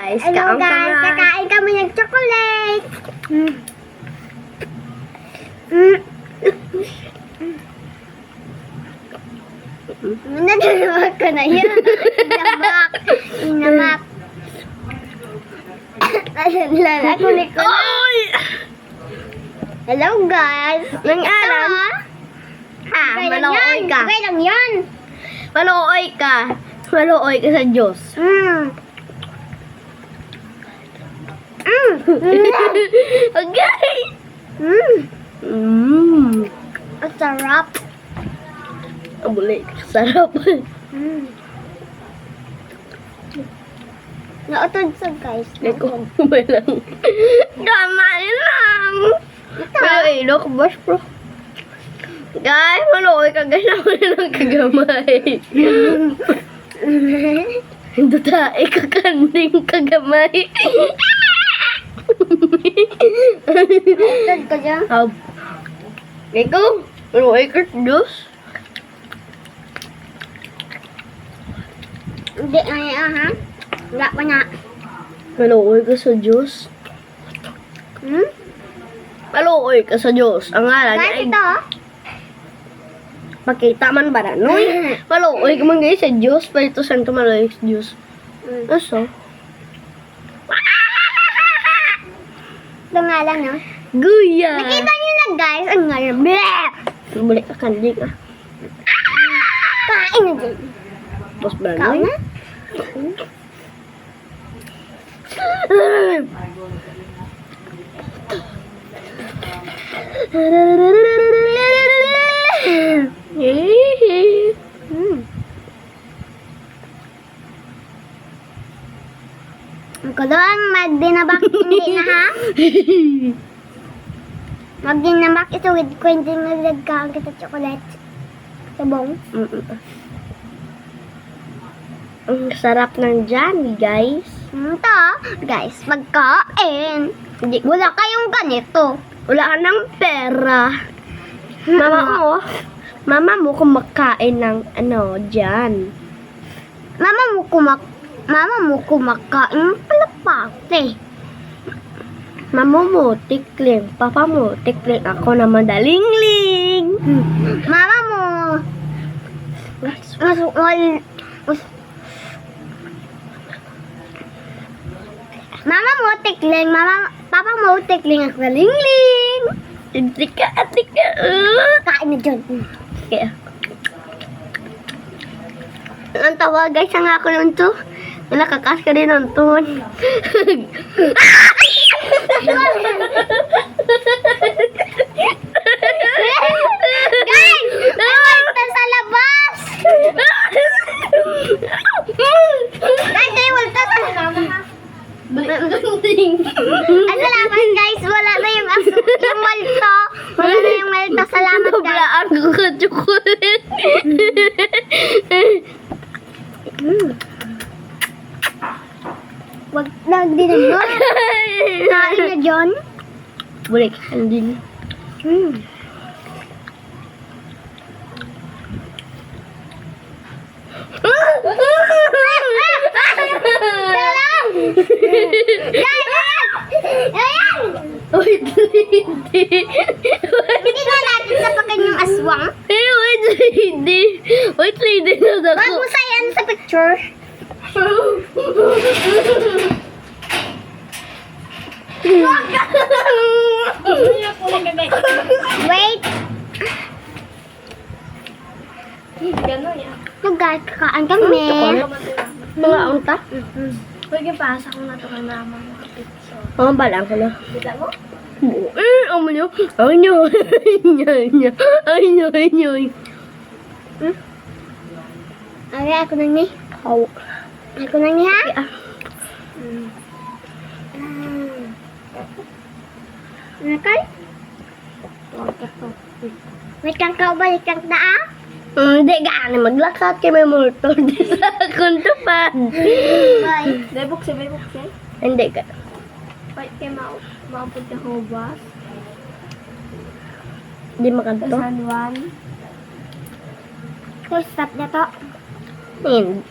Hello guys, kakain kami ng chocolate. Nagalamak ko na yun. Inamak. Lalakulik ko na. Hello guys. Nang alam? Malooy ka. Okay lang yun. Malooy ka. Malooy ka sa Diyos. Okay. Ang sarap. Ang buli. Sarap. Nautod sa guys. Eko, may lang. Kamay lang. Pero ilo ko, boss, bro. Guys, malooy ka. Guys, ako lang kagamay. Hindi tayo kakanding kagamay. Nautod ko dyan. Eko, malooy ka sa Diyos. Hindi na ha. Wala pa na. Malooy ka sa Diyos. Malooy ka sa Diyos. Ang ngalan Guys, ay ito. makita man ba na? Noy, malooy ka man guys sa Diyos. Palito santo malooy sa Diyos. Aso? Ito nga lang, no? Guya! Nakita niyo na guys, ang nga lang. Bleh! Balik ka kanding ah. Kain na dyan. Tapos ba Kain Noy? na? Ang kulong, magdinabak, hindi na ha? Magdinabak ito with quentin nagdagkaan kita chocolate. Sabong. Ang sarap ng jammy guys. Ito, guys, pagkain. Hindi, Wala kayong ganito. wala ka ng pera. Mama mo kumakain ng ano, dyan. Mama mo kumakain ng palapate. Mama mo, tikling. Papa mo, tikling. Ako na madalingling. Mama mo, Mama mo tikling, papa mo tikling ako lingling. Tika. Kain na dyan. Kaya. Ang tawa guys, ang ako nun to. Nakakas ka rin ng tuhon. Guys! Ay, sa labas! Guys, ay, walta sa labas. Ay, salamat guys. Wala na yung walta. Wala na yung walta. Salamat guys. Nablaan ko ka chocolate. Wag nagdinagod. Kain na dyan. Balik handin. Talang! Ayan! Wait, hindi. Hindi na natin sapakin yung aswang. Hindi. Wait, hindi na Wag ako. mo sayan sa picture. Wait. So guys, kakaan kami. Mga unta? Pwede pasa ko na ito kay mama mo. Mga balang ko na. Kita mo? Amo nyo. Ay nyo. Ay nyo. Ay, ako na ni. Ako na ni ha? Nakay? Wait kang balik kang taa? Hindi gani maglakad kay may motor di sa akong tupad. Bye. May bukse. Hindi ka. Wait, kaya maupunta ko bus. Di makanto. San Juan. Stop na to. Hindi.